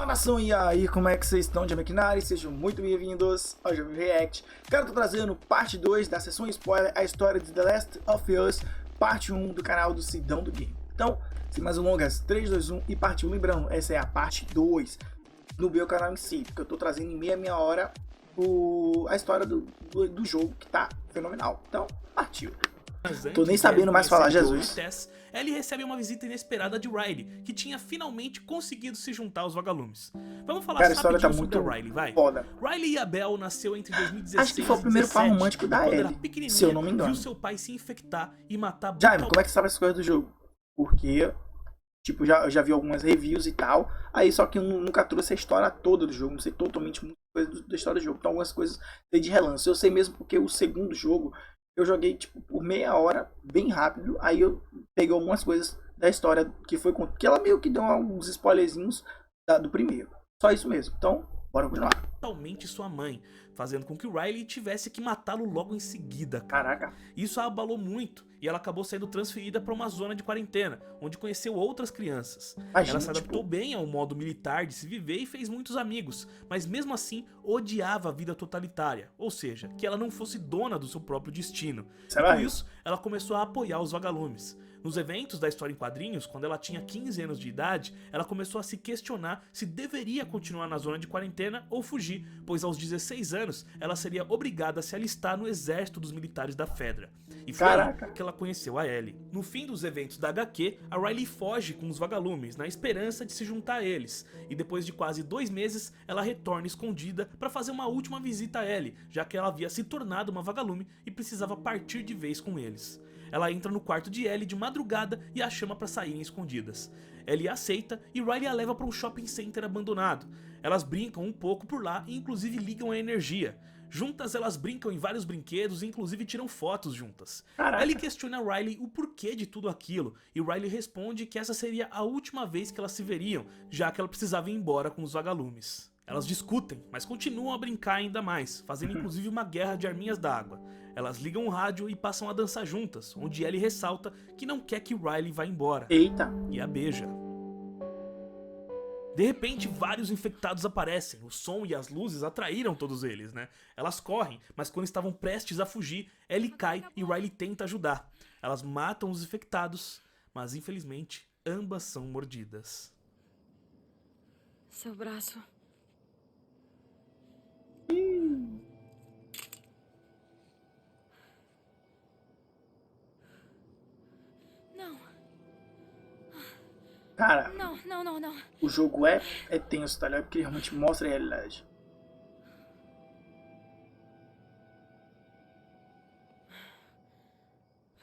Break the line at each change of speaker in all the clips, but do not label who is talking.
Fala nação, e aí, como é que vocês estão? De McNary, sejam muito bem-vindos ao Jovem React. Cara, eu tô trazendo parte 2 da sessão spoiler, a história de The Last of Us, parte 1 do canal do Sidão do Game. Então, sem mais delongas, 3, 2, 1 e partiu. Lembrando, essa é a parte 2 do meu canal em si, porque eu tô trazendo em meia hora a história do jogo, que tá fenomenal. Então, partiu. Tô nem sabendo mais falar, Jesus.
Ellie recebe uma visita inesperada de Riley, que tinha finalmente conseguido se juntar aos vagalumes. Vamos falar rapidinho sobre a Riley, vai.
Foda.
Riley Abel nasceu entre 2016
Acho que foi o primeiro par romântico da Ellie, se eu não me engano.
Viu seu pai se infectar e matar...
Jaime, como é que você sabe essas coisas do jogo? Porque, tipo, eu já vi algumas reviews e tal, aí só que eu nunca trouxe a história toda do jogo, não sei totalmente muita coisa da história do jogo, então algumas coisas de relance. Eu sei mesmo porque o segundo jogo eu joguei tipo por meia hora, bem rápido, aí eu peguei algumas coisas da história que foi com que ela meio que deu alguns spoilerzinhos do primeiro. Só isso mesmo. Então, bora continuar.
Totalmente sua mãe, fazendo com que o Riley tivesse que matá-lo logo em seguida.
Caraca.
Isso a abalou muito e ela acabou sendo transferida para uma zona de quarentena, onde conheceu outras crianças. Ela se adaptou bem ao modo militar de se viver e fez muitos amigos, mas mesmo assim odiava a vida totalitária, ou seja, que ela não fosse dona do seu próprio destino. Por isso, ela começou a apoiar os vagalumes. Nos eventos da história em quadrinhos, quando ela tinha 15 anos de idade, ela começou a se questionar se deveria continuar na zona de quarentena ou fugir, pois aos 16 anos ela seria obrigada a se alistar no exército dos militares da Fedra. E foi aí que ela conheceu a Ellie. No fim dos eventos da HQ, a Riley foge com os vagalumes, na esperança de se juntar a eles, e depois de quase 2 meses, ela retorna escondida para fazer uma última visita a Ellie, já que ela havia se tornado uma vagalume e precisava partir de vez com eles. Ela entra no quarto de Ellie de madrugada e a chama para saírem escondidas. Ellie aceita e Riley a leva para um shopping center abandonado. Elas brincam um pouco por lá e inclusive ligam a energia. Juntas elas brincam em vários brinquedos e inclusive tiram fotos juntas. Ellie questiona a Riley o porquê de tudo aquilo e Riley responde que essa seria a última vez que elas se veriam, já que ela precisava ir embora com os vagalumes. Elas discutem, mas continuam a brincar ainda mais, fazendo inclusive uma guerra de arminhas d'água. Elas ligam o rádio e passam a dançar juntas, onde Ellie ressalta que não quer que Riley vá embora.
Eita!
E a beija. De repente, vários infectados aparecem. O som e as luzes atraíram todos eles, né? Elas correm, mas quando estavam prestes a fugir, Ellie cai e Riley tenta ajudar. Elas matam os infectados, mas infelizmente, ambas são mordidas.
Seu braço...
Cara,
não.
O jogo é tenso, tá ligado? Porque realmente mostra a realidade.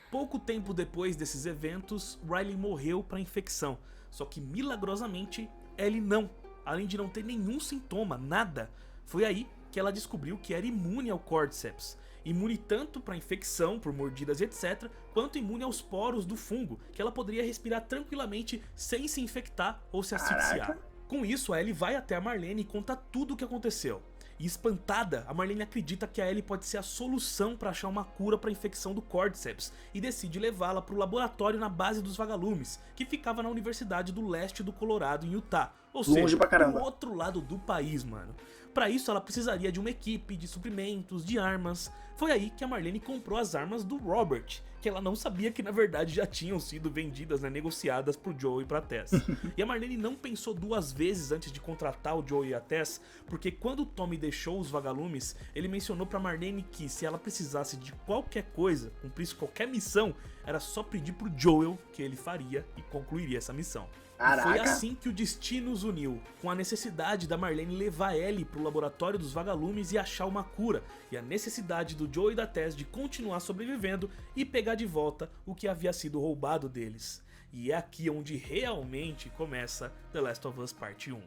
Pouco tempo depois desses eventos, Riley morreu para infecção. Só que milagrosamente, Ellie não. Além de não ter nenhum sintoma, nada. Foi aí que ela descobriu que era imune ao Cordyceps. Imune tanto para infecção, por mordidas etc, quanto imune aos poros do fungo, que ela poderia respirar tranquilamente sem se infectar ou se asfixiar. Com isso, a Ellie vai até a Marlene e conta tudo o que aconteceu. E espantada, a Marlene acredita que a Ellie pode ser a solução para achar uma cura para a infecção do Cordyceps e decide levá-la para o laboratório na base dos vagalumes, que ficava na Universidade do Leste do Colorado, em Utah. Ou seja, do outro lado do país, mano. Para isso ela precisaria de uma equipe, de suprimentos, de armas. Foi aí que a Marlene comprou as armas do Robert, que ela não sabia que na verdade já tinham sido vendidas, né, negociadas por Joel e pra Tess. E a Marlene não pensou duas vezes antes de contratar o Joel e a Tess, porque quando o Tommy deixou os vagalumes, ele mencionou pra Marlene que se ela precisasse de qualquer coisa, cumprisse qualquer missão, era só pedir pro Joel que ele faria e concluiria essa missão. E foi assim que o destino os uniu, com a necessidade da Marlene levar Ellie pro laboratório dos vagalumes e achar uma cura, e a necessidade do Joel e da Tess de continuar sobrevivendo e pegar de volta o que havia sido roubado deles. E é aqui onde realmente começa The Last of Us Parte 1.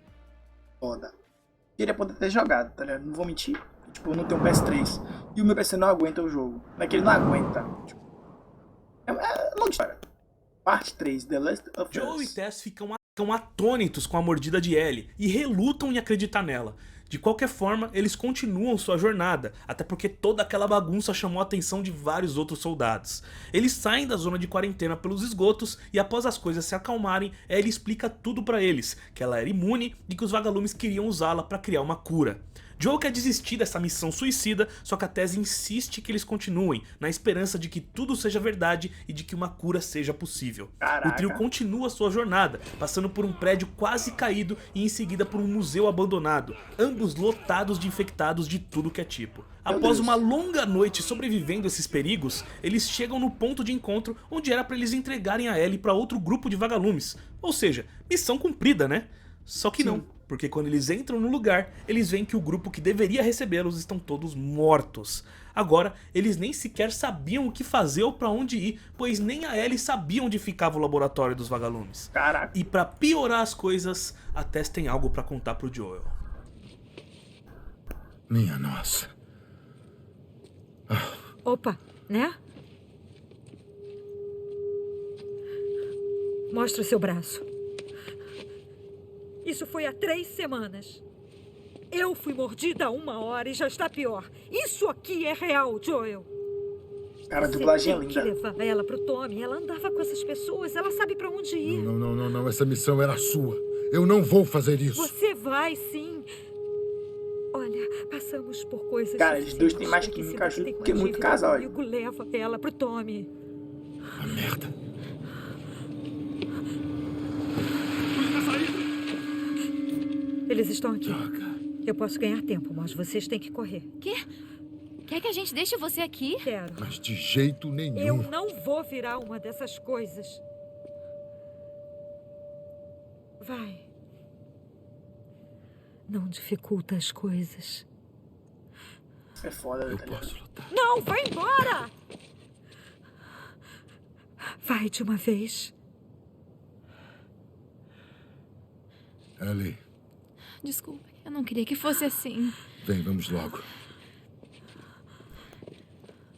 Foda. Queria poder ter jogado, tá ligado? Não vou mentir. Tipo, eu não tenho um PS3 e o meu PC não aguenta o jogo. Não é que ele não aguenta. Tipo, é longa história. Parte 3, The Last of Us.
Joel e Tess ficam ficam atônitos com a mordida de Ellie e relutam em acreditar nela. De qualquer forma, eles continuam sua jornada, até porque toda aquela bagunça chamou a atenção de vários outros soldados. Eles saem da zona de quarentena pelos esgotos e após as coisas se acalmarem, Ellie explica tudo pra eles, que ela era imune e que os vagalumes queriam usá-la pra criar uma cura. Joel quer desistir dessa missão suicida, só que a Tess insiste que eles continuem, na esperança de que tudo seja verdade e de que uma cura seja possível.
Caraca.
O trio continua sua jornada, passando por um prédio quase caído e em seguida por um museu abandonado, ambos lotados de infectados de tudo que é tipo. Após uma longa noite sobrevivendo a esses perigos, eles chegam no ponto de encontro onde era para eles entregarem a Ellie para outro grupo de vagalumes, ou seja, missão cumprida, né? Só que não. Porque quando eles entram no lugar, eles veem que o grupo que deveria recebê-los estão todos mortos. Agora, eles nem sequer sabiam o que fazer ou pra onde ir, pois nem a Ellie sabia onde ficava o laboratório dos vagalumes.
Caraca.
E pra piorar as coisas, a Tess tem algo pra contar pro Joel.
Minha nossa.
Opa, né? Mostra o seu braço. Isso foi há 3 semanas. Eu fui mordida há 1 hora e já está pior. Isso aqui é real, Joel.
Cara, a dublagem é
Você tem
linda.
que levar ela pro Tommy. Ela andava com essas pessoas. Ela sabe pra onde ir.
Não. Essa missão era sua. Eu não vou fazer isso.
Você vai, sim. Olha, passamos por coisas...
Cara, eles dois têm mais
suficientes.
química
Se você tem
junto que
uma
muito
dívida
casal.
comigo, leva ela pro Tommy.
A merda.
Eles estão aqui.
Droga.
Eu posso ganhar tempo, mas vocês têm que correr.
Quê? Quer que a gente deixe você aqui?
Quero.
Mas de jeito
Eu
nenhum.
não vou virar uma dessas coisas. Vai. Não dificulta as coisas.
Isso é foda,
Eu
tá ligado?
posso lutar.
Não, vai embora! Vai de uma vez.
Ellie,
Desculpe, eu não queria que fosse assim.
vem, vamos logo.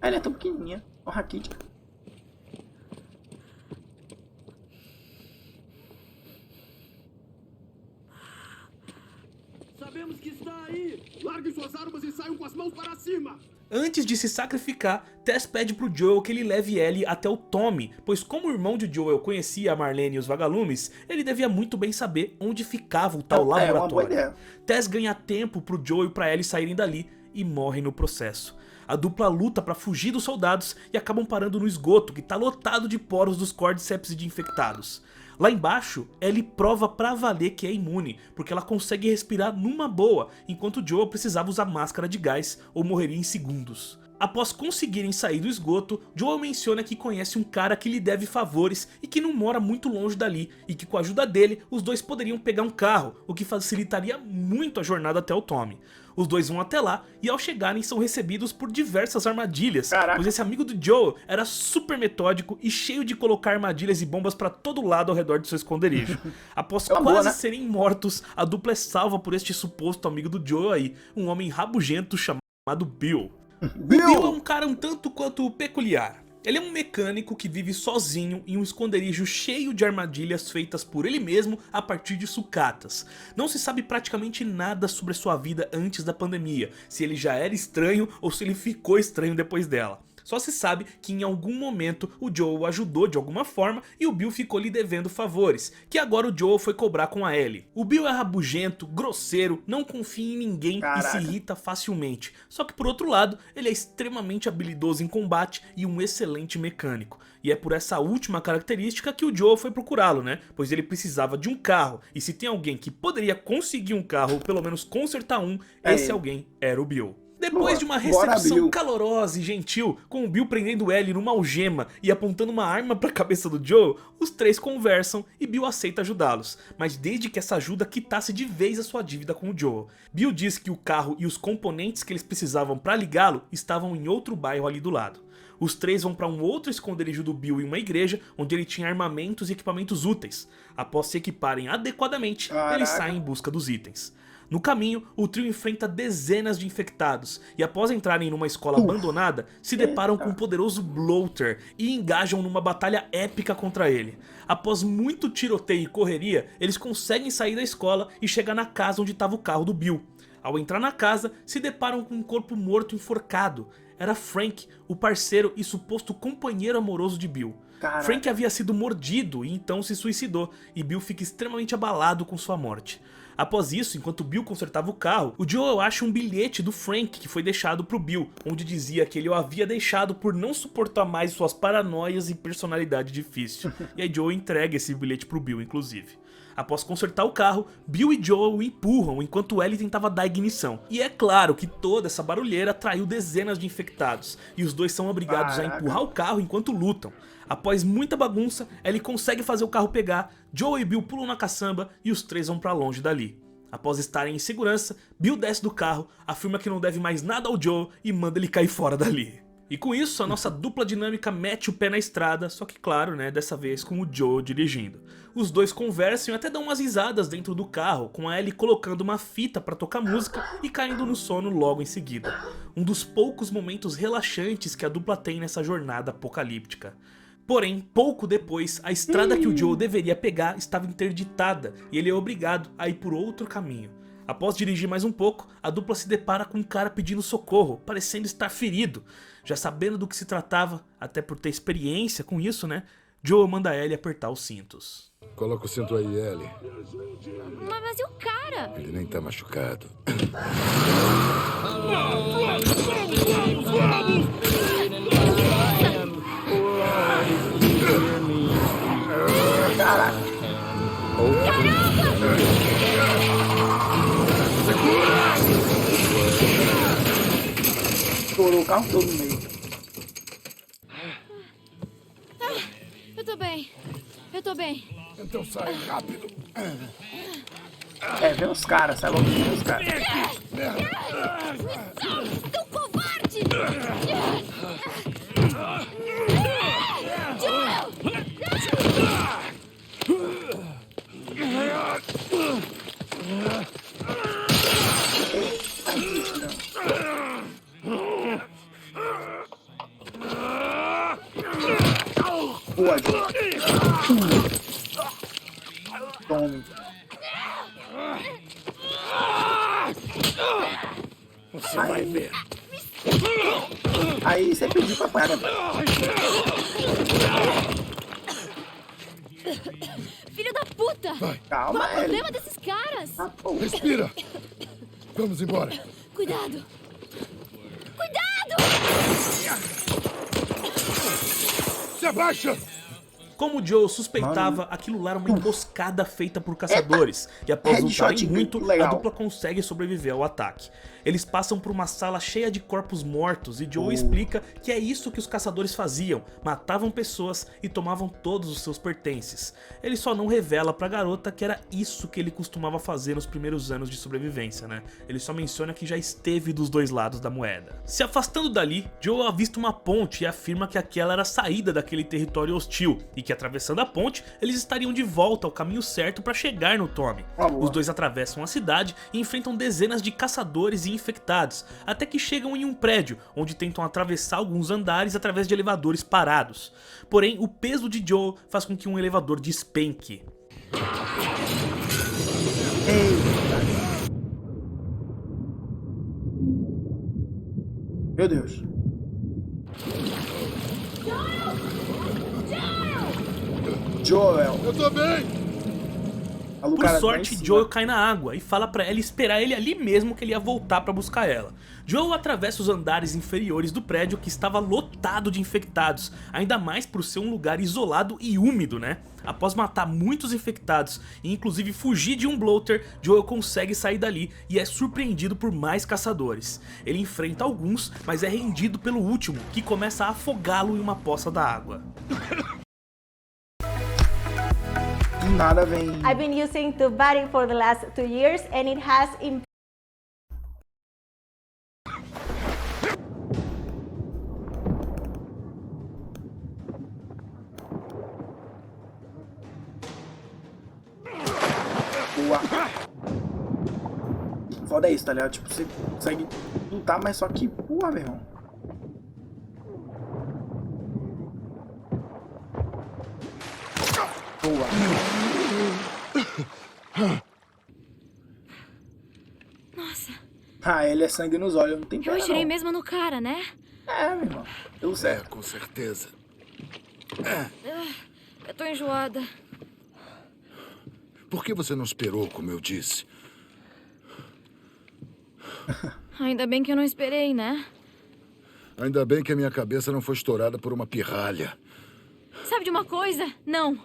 Ela é tão pequenininha. Ó, raquítica.
Sabemos que está aí! Larguem suas armas e saiam com as mãos para cima!
Antes de se sacrificar, Tess pede pro Joel que ele leve Ellie até o Tommy, pois como o irmão de Joel conhecia a Marlene e os vagalumes, ele devia muito bem saber onde ficava o tal
É uma boa
laboratório.
ideia.
Tess ganha tempo pro Joel e pra Ellie saírem dali e morrem no processo. A dupla luta pra fugir dos soldados e acabam parando no esgoto que tá lotado de poros dos Cordyceps e de infectados. Lá embaixo, Ellie prova pra valer que é imune, porque ela consegue respirar numa boa, enquanto Joel precisava usar máscara de gás ou morreria em segundos. Após conseguirem sair do esgoto, Joel menciona que conhece um cara que lhe deve favores e que não mora muito longe dali, e que com a ajuda dele, os dois poderiam pegar um carro, o que facilitaria muito a jornada até o Tommy. Os dois vão até lá e ao chegarem são recebidos por diversas armadilhas,
Caraca.
pois esse amigo do Joel era super metódico e cheio de colocar armadilhas e bombas pra todo lado ao redor de seu esconderijo. Após
É uma
quase
boa, né?
serem mortos, a dupla é salva por este suposto amigo do Joel aí, um homem rabugento chamado Bill. O Bill é um cara um tanto quanto peculiar. Ele é um mecânico que vive sozinho em um esconderijo cheio de armadilhas feitas por ele mesmo a partir de sucatas. Não se sabe praticamente nada sobre sua vida antes da pandemia, se ele já era estranho ou se ele ficou estranho depois dela. Só se sabe que em algum momento o Joel o ajudou de alguma forma e o Bill ficou lhe devendo favores, que agora o Joel foi cobrar com a Ellie. O Bill é rabugento, grosseiro, não confia em ninguém
Caraca.
e se irrita facilmente. Só que por outro lado, ele é extremamente habilidoso em combate e um excelente mecânico. E é por essa última característica que o Joel foi procurá-lo, né? Pois ele precisava de um carro, e se tem alguém que poderia conseguir um carro ou pelo menos consertar um, esse alguém era o Bill. Depois
Boa.
de uma
Bora,
recepção
Bill.
calorosa e gentil, com o Bill prendendo Ellie numa algema e apontando uma arma pra cabeça do Joel, os três conversam e Bill aceita ajudá-los, mas desde que essa ajuda quitasse de vez a sua dívida com o Joel. Bill diz que o carro e os componentes que eles precisavam pra ligá-lo estavam em outro bairro ali do lado. Os três vão para um outro esconderijo do Bill em uma igreja, onde ele tinha armamentos e equipamentos úteis. Após se equiparem adequadamente,
Caraca.
eles saem em busca dos itens. No caminho, o trio enfrenta dezenas de infectados e após entrarem numa escola abandonada, se deparam com um poderoso bloater e engajam numa batalha épica contra ele. Após muito tiroteio e correria, eles conseguem sair da escola e chegar na casa onde estava o carro do Bill. Ao entrar na casa, se deparam com um corpo morto enforcado. Era Frank, o parceiro e suposto companheiro amoroso de Bill.
Caraca.
Frank havia sido mordido e então se suicidou, e Bill fica extremamente abalado com sua morte. Após isso, enquanto Bill consertava o carro, o Joel acha um bilhete do Frank que foi deixado pro Bill, onde dizia que ele o havia deixado por não suportar mais suas paranoias e personalidade difícil. E aí Joel entrega esse bilhete pro Bill, inclusive. Após consertar o carro, Bill e Joel o empurram enquanto Ellie tentava dar ignição. E é claro que toda essa barulheira atraiu dezenas de infectados, e os dois são obrigados a empurrar o carro enquanto lutam. Após muita bagunça, Ellie consegue fazer o carro pegar, Joel e Bill pulam na caçamba e os três vão pra longe dali. Após estarem em segurança, Bill desce do carro, afirma que não deve mais nada ao Joel e manda ele cair fora dali. E com isso, a nossa dupla dinâmica mete o pé na estrada, só que claro, né, dessa vez com o Joel dirigindo. Os dois conversam e até dão umas risadas dentro do carro, com a Ellie colocando uma fita pra tocar música e caindo no sono logo em seguida. Um dos poucos momentos relaxantes que a dupla tem nessa jornada apocalíptica. Porém, pouco depois, a estrada que o Joel deveria pegar estava interditada e ele é obrigado a ir por outro caminho. Após dirigir mais um pouco, a dupla se depara com um cara pedindo socorro, parecendo estar ferido. Já sabendo do que se tratava, até por ter experiência com isso, né? Joel manda a Ellie apertar os cintos.
Coloca o cinto aí, Ellie.
Mas e o cara?
Ele nem tá machucado.
Estourou o carro todo no meio.
Eu tô bem. Eu tô bem.
Então sai rápido.
É, vem os caras, sai logo, vem os caras.
Seu covarde!
Boa, tome.
Você vai ver.
Aí você pediu pra apanhar.
Filho da puta!
Vai.
Calma,
Qual é o
Ellie.
problema desses caras?
Ah, pô.
Respira. Vamos embora.
Cuidado! Cuidado!
Se abaixa.
Como o Joel suspeitava, aquilo lá era uma emboscada feita por caçadores, e após lutarem
Headshot
muito,
legal.
a dupla consegue sobreviver ao ataque. Eles passam por uma sala cheia de corpos mortos e Joel explica que é isso que os caçadores faziam, matavam pessoas e tomavam todos os seus pertences. Ele só não revela pra garota que era isso que ele costumava fazer nos primeiros anos de sobrevivência, né? Ele só menciona que já esteve dos dois lados da moeda. Se afastando dali, Joel avista uma ponte e afirma que aquela era a saída daquele território hostil, e que atravessando a ponte, eles estariam de volta ao caminho certo para chegar no Tommy. Os dois atravessam a cidade e enfrentam dezenas de caçadores e infectados, até que chegam em um prédio, onde tentam atravessar alguns andares através de elevadores parados. Porém, o peso de Joel faz com que um elevador despenque.
Meu Deus. Joel.
Eu tô bem.
Por sorte, Joel cai na água e fala pra ela esperar ele ali mesmo que ele ia voltar pra buscar ela. Joel atravessa os andares inferiores do prédio que estava lotado de infectados, ainda mais por ser um lugar isolado e úmido, né? Após matar muitos infectados e inclusive fugir de um bloater, Joel consegue sair dali e é surpreendido por mais caçadores. Ele enfrenta alguns, mas é rendido pelo último, que começa a afogá-lo em uma poça da água.
Do nada vem.
I've been using TubeBuddy for the last 2 years and it has improved.
Boa. foda é isso, tá ligado? Tipo, você consegue lutar, mas só que, porra, meu irmão. Boa.
Nossa,
Ah, ele é sangue nos olhos, não tem
eu
pena
atirei
não.
mesmo no cara, né?
É, meu irmão. Deu certo.
Com certeza.
Eu tô enjoada.
Por que você não esperou, como eu disse?
Ainda bem que eu não esperei, né?
Ainda bem que a minha cabeça não foi estourada por uma pirralha.
Sabe de uma coisa? Não.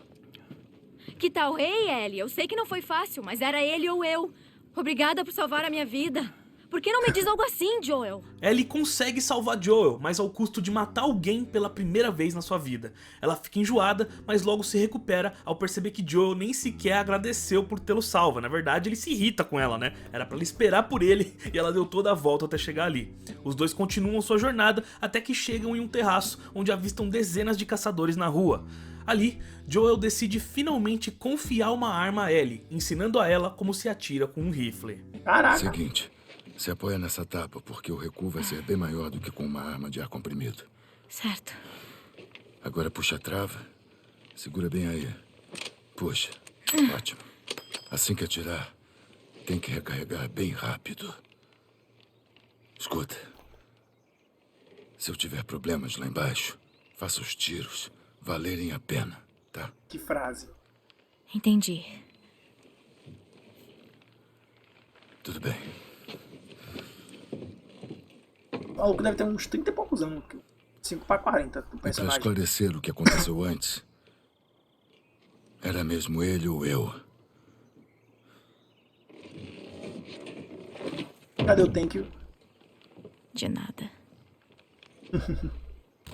Que tal? Ei, Ellie, eu sei que não foi fácil, mas era ele ou eu. Obrigada por salvar a minha vida. Por que não me diz algo assim, Joel?
Ellie consegue salvar Joel, mas ao custo de matar alguém pela primeira vez na sua vida. Ela fica enjoada, mas logo se recupera ao perceber que Joel nem sequer agradeceu por tê-lo salvo. Na verdade, ele se irrita com ela, né? Era pra ela esperar por ele e ela deu toda a volta até chegar ali. Os dois continuam sua jornada até que chegam em um terraço onde avistam dezenas de caçadores na rua. Ali, Joel decide finalmente confiar uma arma a Ellie, ensinando a ela como se atira com um rifle.
Caraca.
Seguinte, se apoia nessa tapa porque o recuo vai ser bem maior do que com uma arma de ar comprimido.
Certo.
Agora puxa a trava. Segura bem aí. Puxa. Ótimo. Assim que atirar, tem que recarregar bem rápido. Escuta. Se eu tiver problemas lá embaixo, faça os tiros valerem a pena, tá?
Que frase.
Entendi.
Tudo bem.
O maluco deve ter uns 30 e poucos anos. 5 pra 40 do
E pra
personagem.
esclarecer o que aconteceu antes, era mesmo ele ou eu.
Cadê o thank you?
De nada.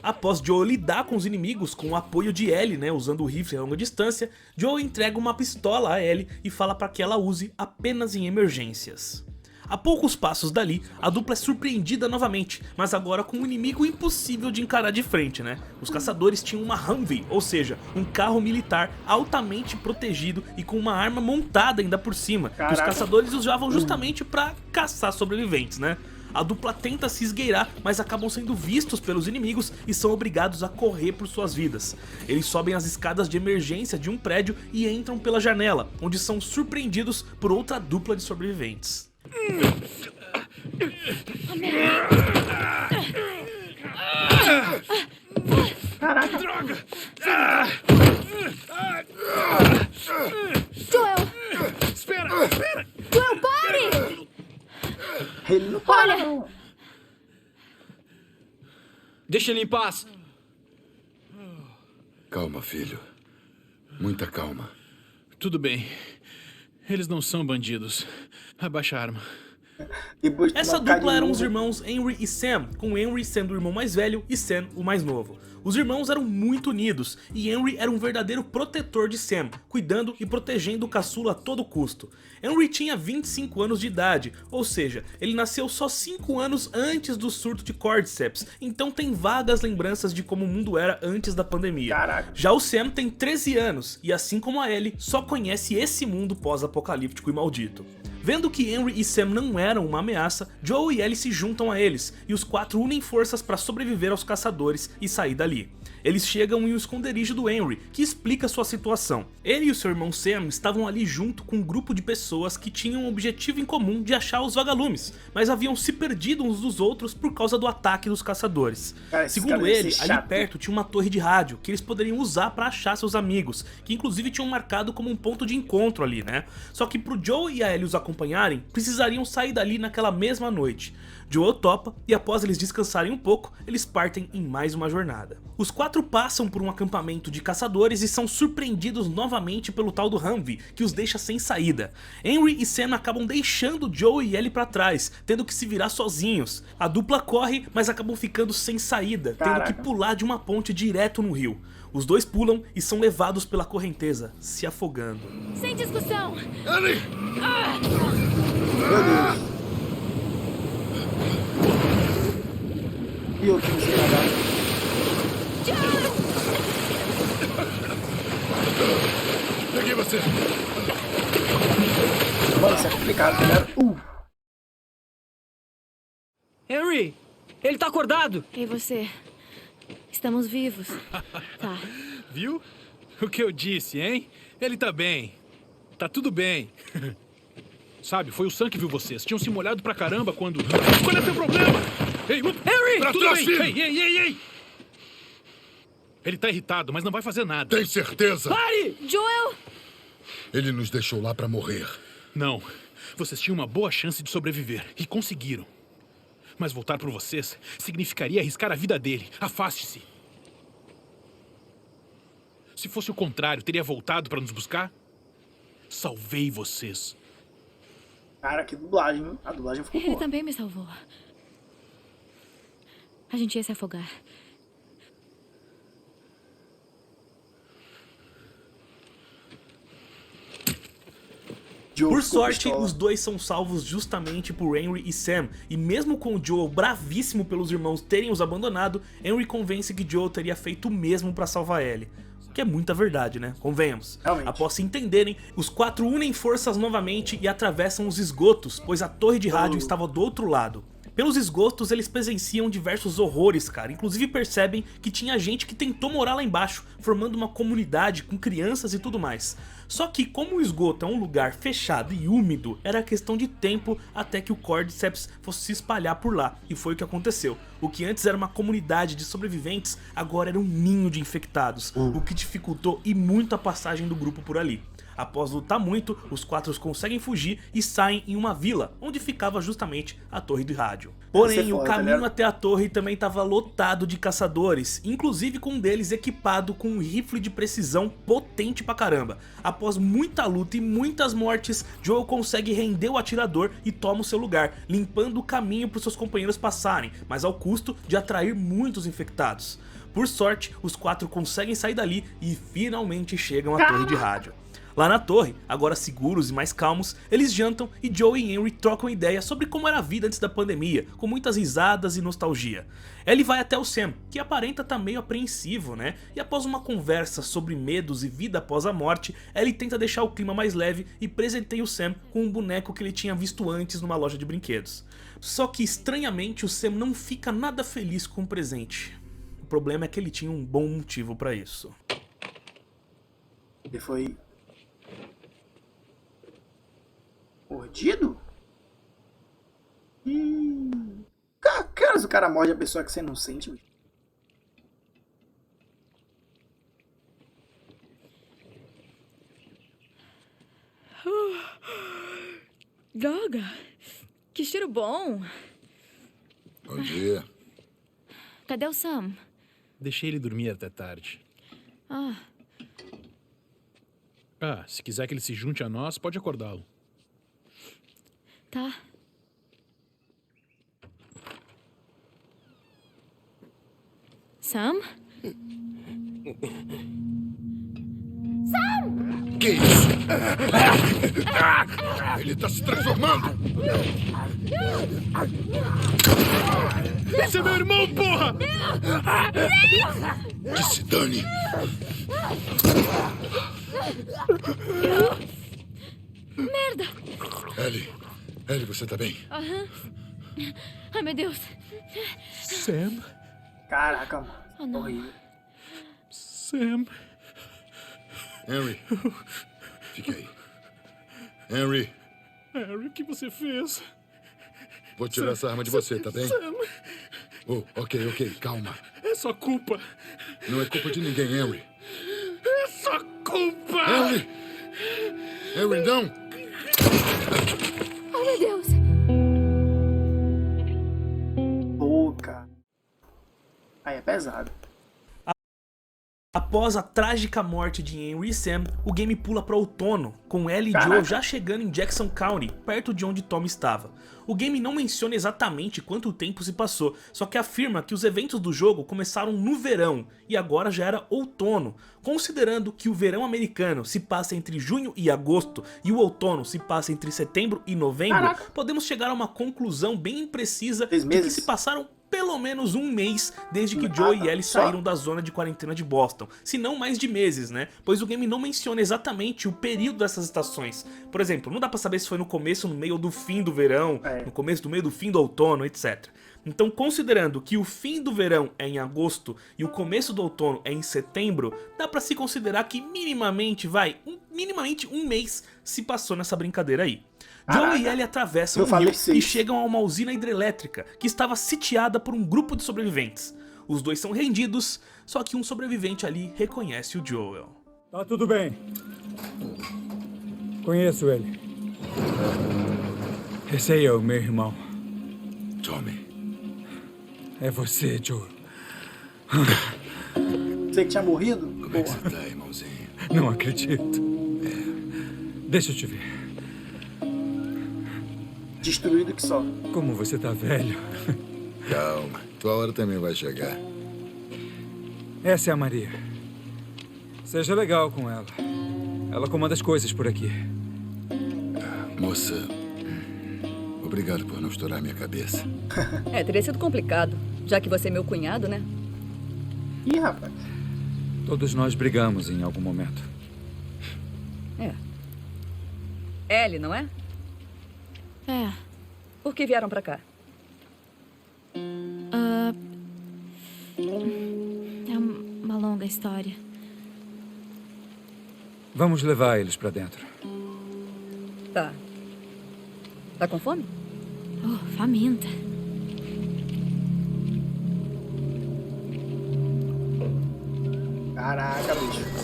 Após Joel lidar com os inimigos com o apoio de Ellie, né, usando o rifle a longa distância, Joel entrega uma pistola a Ellie e fala para que ela use apenas em emergências. A poucos passos dali, a dupla é surpreendida novamente, mas agora com um inimigo impossível de encarar de frente, né? Os caçadores tinham uma Humvee, ou seja, um carro militar altamente protegido e com uma arma montada ainda por cima, que os
Caraca.
caçadores usavam justamente para caçar sobreviventes, né? A dupla tenta se esgueirar, mas acabam sendo vistos pelos inimigos e são obrigados a correr por suas vidas. Eles sobem as escadas de emergência de um prédio e entram pela janela, onde são surpreendidos por outra dupla de sobreviventes.
Caraca.
Joel!
Espera!
Joel, pare!
Ele não para,
Olha!
não.
Deixa ele em paz.
Calma, filho. Muita calma.
Tudo bem. Eles não são bandidos. Abaixa a arma.
Depois de
Essa
tomar um
dupla eram os
bocado de
irmãos Henry e Sam, com Henry sendo o irmão mais velho e Sam o mais novo. Os irmãos eram muito unidos e Henry era um verdadeiro protetor de Sam, cuidando e protegendo o caçula a todo custo. Henry tinha 25 anos de idade, ou seja, ele nasceu só 5 anos antes do surto de Cordyceps, então tem vagas lembranças de como o mundo era antes da pandemia.
Caraca.
Já o Sam tem 13 anos e, assim como a Ellie, só conhece esse mundo pós-apocalíptico e maldito. Vendo que Henry e Sam não eram uma ameaça, Joel e Ellie se juntam a eles, e os quatro unem forças para sobreviver aos caçadores e sair dali. Eles chegam em um esconderijo do Henry, que explica sua situação. Ele e o seu irmão Sam estavam ali junto com um grupo de pessoas que tinham um objetivo em comum de achar os vagalumes, mas haviam se perdido uns dos outros por causa do ataque dos caçadores.
Cara, esses
Segundo
caras devem
ele,
ser
ali
chato.
perto tinha uma torre de rádio que eles poderiam usar para achar seus amigos, que inclusive tinham marcado como um ponto de encontro ali, né? Só que pro Joel e a Ellie os acompanharem, precisariam sair dali naquela mesma noite. Joel topa e após eles descansarem um pouco, eles partem em mais uma jornada. Os quatro passam por um acampamento de caçadores e são surpreendidos novamente pelo tal do Humvee, que os deixa sem saída. Henry e Sam acabam deixando Joel e Ellie pra trás, tendo que se virar sozinhos. A dupla corre, mas acabam ficando sem saída,
Caraca.
tendo que pular de uma ponte direto no rio. Os dois pulam e são levados pela correnteza, se afogando.
Sem discussão!
Ellie!
Meu Deus. E eu que não sei nadar.
Peguei você!
Mano, isso é complicado, galera.
Henry, ele tá acordado.
E você? Estamos vivos. Tá.
Viu? O que eu disse, hein? Ele tá bem. Tá tudo bem. Sabe, foi o Sam que viu vocês. Tinham se molhado pra caramba quando... Qual é o seu problema? Ei,
Harry!
Pra
trás,
bem?
filho!
Ei! Ele tá irritado, mas não vai fazer nada.
Tem certeza?
Pare!
Joel!
Ele nos deixou lá pra morrer.
Não. Vocês tinham uma boa chance de sobreviver. E conseguiram. Mas voltar por vocês significaria arriscar a vida dele. Afaste-se. Se fosse o contrário, teria voltado pra nos buscar? Salvei vocês.
Cara, que dublagem, hein? A dublagem ficou
Ele
boa.
também me salvou. A gente ia se afogar.
Joe
Por
ficou
sorte,
pistola.
os dois são salvos justamente por Henry e Sam, e mesmo com o Joel bravíssimo pelos irmãos terem os abandonado, Henry convence que Joel teria feito o mesmo pra salvar Ellie. Que é muita verdade, né? Convenhamos.
Realmente.
Após se entenderem, os quatro unem forças novamente e atravessam os esgotos, pois a torre de rádio estava do outro lado. Pelos esgotos, eles presenciam diversos horrores, cara. Inclusive percebem que tinha gente que tentou morar lá embaixo, formando uma comunidade com crianças e tudo mais. Só que como o esgoto é um lugar fechado e úmido, era questão de tempo até que o Cordyceps fosse se espalhar por lá. E foi o que aconteceu. O que antes era uma comunidade de sobreviventes, agora era um ninho de infectados, o que dificultou e muito a passagem do grupo por ali. Após lutar muito, os quatro conseguem fugir e saem em uma vila, onde ficava justamente a torre de rádio. Porém, o caminho até a torre também estava lotado de caçadores, inclusive com um deles equipado com um rifle de precisão potente pra caramba. Após muita luta e muitas mortes, Joel consegue render o atirador e toma o seu lugar, limpando o caminho para os seus companheiros passarem, mas ao custo de atrair muitos infectados. Por sorte, os quatro conseguem sair dali e finalmente chegam à torre de rádio. Lá na torre, agora seguros e mais calmos, eles jantam e Joel e Henry trocam ideia sobre como era a vida antes da pandemia, com muitas risadas e nostalgia. Ellie vai até o Sam, que aparenta estar meio apreensivo, né? E após uma conversa sobre medos e vida após a morte, Ellie tenta deixar o clima mais leve e presenteia o Sam com um boneco que ele tinha visto antes numa loja de brinquedos. Só que estranhamente o Sam não fica nada feliz com o presente. O problema é que ele tinha um bom motivo pra isso.
Ele foi... mordido? Cara, se o cara morde a pessoa que você não sente, bicho.
Droga! Que cheiro bom!
Bom dia.
Cadê o Sam?
Deixei ele dormir até tarde.
Ah,
Se quiser que ele se junte a nós, pode acordá-lo.
tá. Sam?
Que isso? Ele tá se transformando!
Esse é meu irmão, porra!
Que se dane!
Merda!
Ellie, você tá bem?
Aham. Ai, meu Deus.
Sam?
Caraca, mano.
Oh, não.
Horrível.
Sam?
Henry, fique aí. Henry,
Harry, o que você fez?
vou tirar essa arma de você, tá bem?
Sam,
Oh, ok, calma.
é sua culpa.
Não é culpa de ninguém, Henry.
É sua culpa!
Henry, não!
Oh, meu Deus.
Boca. Aí é pesado.
Após a trágica morte de Henry e Sam, o game pula para outono, com Ellie e
Caraca.
Joel já chegando em Jackson County, perto de onde Tom estava. O game não menciona exatamente quanto tempo se passou, só que afirma que os eventos do jogo começaram no verão, e agora já era outono. Considerando que o verão americano se passa entre junho e agosto, e o outono se passa entre setembro e novembro,
Caraca.
podemos chegar a uma conclusão bem imprecisa
3
de que
meses.
se passaram pelo menos um mês desde que Joe e Ellie saíram da zona de quarentena de Boston, se não mais de meses, né? Pois o game não menciona exatamente o período dessas estações. Por exemplo, não dá pra saber se foi no começo, no meio ou do fim do verão, no começo do meio do fim do outono, etc. Então, considerando que o fim do verão é em agosto e o começo do outono é em setembro, dá pra se considerar que minimamente, minimamente um mês se passou nessa brincadeira aí. Joe e Ellie atravessam o rio e chegam a uma usina hidrelétrica que estava sitiada por um grupo de sobreviventes. Os dois são rendidos, só que um sobrevivente ali reconhece o Joel.
Tá tudo bem. Conheço ele. Esse aí é o meu irmão.
Tommy.
É você, Joel.
Você que tinha morrido?
Como é que você tá, irmãozinho?
Não acredito. Deixa eu te ver.
Destruído que só.
Como você tá velho.
Calma, tua hora também vai chegar.
Essa é a Maria. Seja legal com ela. Ela comanda as coisas por aqui.
Moça, obrigado por não estourar minha cabeça.
Teria sido complicado, já que você é meu cunhado, né?
Ih, rapaz.
Todos nós brigamos em algum momento.
Ellie, não é?
É.
Por que vieram pra cá?
É uma longa história.
Vamos levar eles pra dentro.
Tá. Tá com fome?
Oh, faminta.
Caraca, bicho.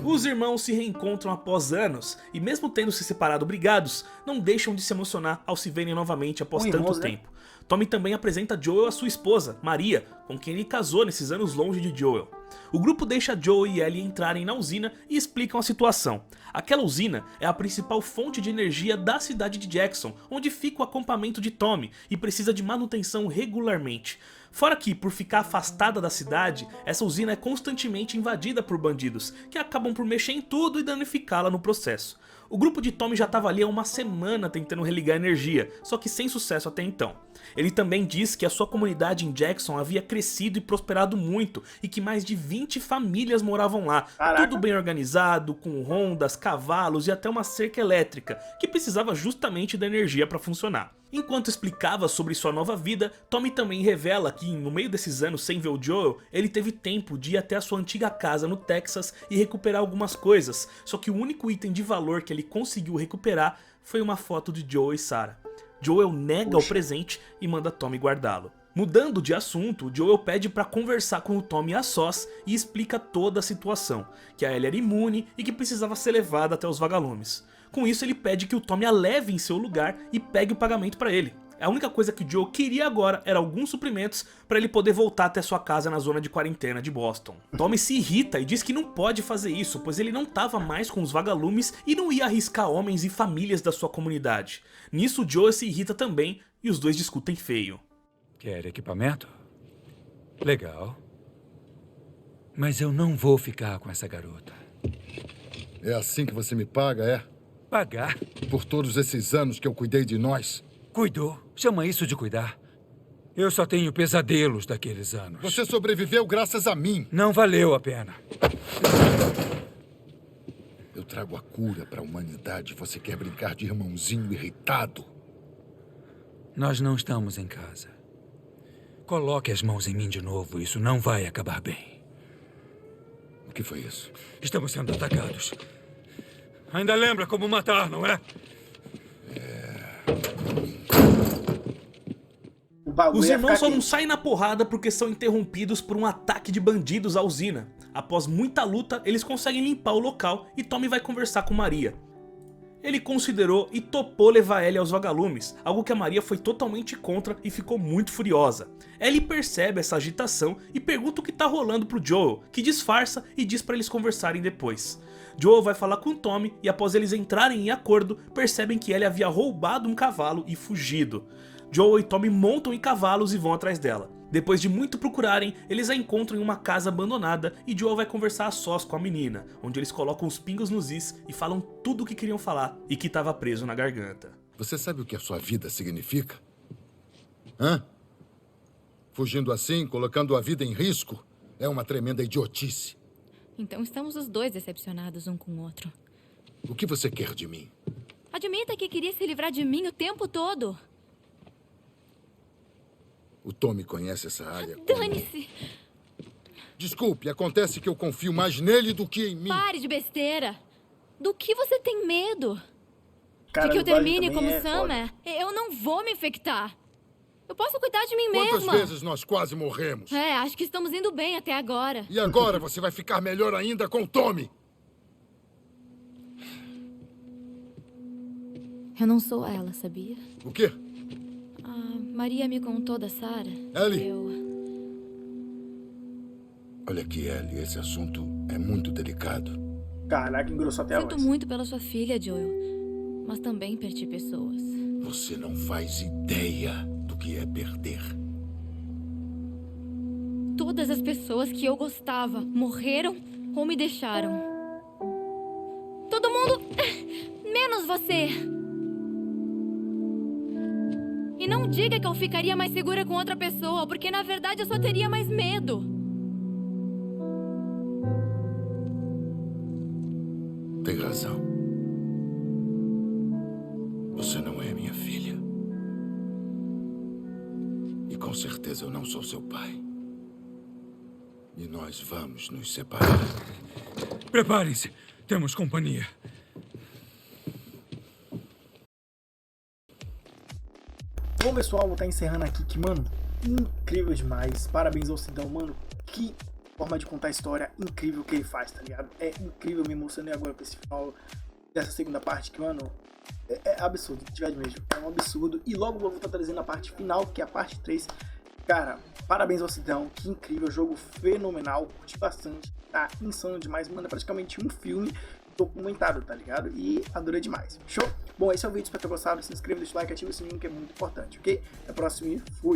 Os irmãos se reencontram após anos e mesmo tendo se separado brigados, não deixam de se emocionar ao se verem novamente após tanto tempo. Tommy também apresenta Joel à sua esposa, Maria, com quem ele casou nesses anos longe de Joel. O grupo deixa Joel e Ellie entrarem na usina e explicam a situação. Aquela usina é a principal fonte de energia da cidade de Jackson, onde fica o acampamento de Tommy e precisa de manutenção regularmente. Fora que, por ficar afastada da cidade, essa usina é constantemente invadida por bandidos, que acabam por mexer em tudo e danificá-la no processo. O grupo de Tommy já estava ali há uma semana tentando religar a energia, só que sem sucesso até então. Ele também diz que a sua comunidade em Jackson havia crescido e prosperado muito e que mais de 20 famílias moravam lá.
Caraca.
Tudo bem organizado, com rondas, cavalos e até uma cerca elétrica, que precisava justamente da energia para funcionar. Enquanto explicava sobre sua nova vida, Tommy também revela que no meio desses anos sem ver o Joel, ele teve tempo de ir até a sua antiga casa no Texas e recuperar algumas coisas, só que o único item de valor que ele conseguiu recuperar foi uma foto de Joel e Sarah. Joel nega o presente e manda Tommy guardá-lo. Mudando de assunto, Joel pede para conversar com o Tommy a sós e explica toda a situação, que a Ellie era imune e que precisava ser levada até os vagalumes. Com isso, ele pede que o Tommy a leve em seu lugar e pegue o pagamento para ele. A única coisa que o Joel queria agora era alguns suprimentos para ele poder voltar até sua casa na zona de quarentena de Boston. Tommy se irrita e diz que não pode fazer isso, pois ele não estava mais com os vagalumes e não ia arriscar homens e famílias da sua comunidade. Nisso, o Joel se irrita também e os dois discutem feio.
Quer equipamento? Legal. Mas eu não vou ficar com essa garota.
É assim que você me paga, é?
Pagar?
Por todos esses anos que eu cuidei de nós?
Cuidou? Chama isso de cuidar? Eu só tenho pesadelos daqueles anos.
Você sobreviveu graças a mim.
Não valeu a pena.
Eu trago a cura para a humanidade. Você quer brincar de irmãozinho irritado?
Nós não estamos em casa. Coloque as mãos em mim de novo. Isso não vai acabar bem.
O que foi isso?
Estamos sendo atacados. Ainda lembra como matar, não é?
Os irmãos só não saem na porrada porque são interrompidos por um ataque de bandidos à usina. Após muita luta, eles conseguem limpar o local e Tommy vai conversar com Maria. Ele considerou e topou levar Ellie aos vagalumes, algo que a Maria foi totalmente contra e ficou muito furiosa. Ellie percebe essa agitação e pergunta o que tá rolando pro Joel, que disfarça e diz para eles conversarem depois. Joel vai falar com Tommy e após eles entrarem em acordo, percebem que Ellie havia roubado um cavalo e fugido. Joel e Tommy montam em cavalos e vão atrás dela. Depois de muito procurarem, eles a encontram em uma casa abandonada e Joel vai conversar a sós com a menina, onde eles colocam os pingos nos is e falam tudo o que queriam falar e que estava preso na garganta.
Você sabe o que a sua vida significa? Hã? Fugindo assim, colocando a vida em risco, é uma tremenda idiotice.
Então estamos os dois decepcionados um com o outro.
O que você quer de mim?
Admita que queria se livrar de mim o tempo todo.
O Tommy conhece essa área.
Dane-se!
Desculpe, acontece que eu confio mais nele do que em mim.
Pare de besteira! Do que você tem medo?
Cara,
de que eu
a dublagem
termine
também
como
é
Sam
foda.
é? Eu não vou me infectar. Eu posso cuidar de mim
Quantas
mesma.
vezes nós quase morremos?
Acho que estamos indo bem até agora.
E agora você vai ficar melhor ainda com o Tommy.
Eu não sou ela, sabia?
O quê?
A Maria me contou da Sarah.
Ellie. Olha aqui, Ellie, esse assunto é muito delicado.
Caraca, engrossou até a
Sinto
voz.
muito pela sua filha, Joel. Mas também perdi pessoas.
Você não faz ideia do que é perder.
Todas as pessoas que eu gostava morreram ou me deixaram. Todo mundo, menos você. E não diga que eu ficaria mais segura com outra pessoa, porque na verdade eu só teria mais medo.
Tem razão. Você não é minha filha. E com certeza eu não sou seu pai. E nós vamos nos separar.
Preparem-se. Temos companhia.
Bom, pessoal, vou estar encerrando aqui que, mano, incrível demais. Parabéns ao Sidão, mano. Que forma de contar a história incrível que ele faz, tá ligado? É incrível, me emocionei agora com esse final dessa segunda parte, que, mano, é absurdo, de verdade mesmo. É um absurdo. E logo eu vou estar trazendo a parte final, que é a parte 3. Cara, parabéns ao Sidão, que incrível, jogo fenomenal, curti bastante, tá insano demais, mano, é praticamente um filme documentado, tá ligado? E adorei demais, show? Bom, esse é o vídeo, espero ter gostado, se inscreva, deixa o like, ativa o sininho que é muito importante, ok? Até a próxima e fui!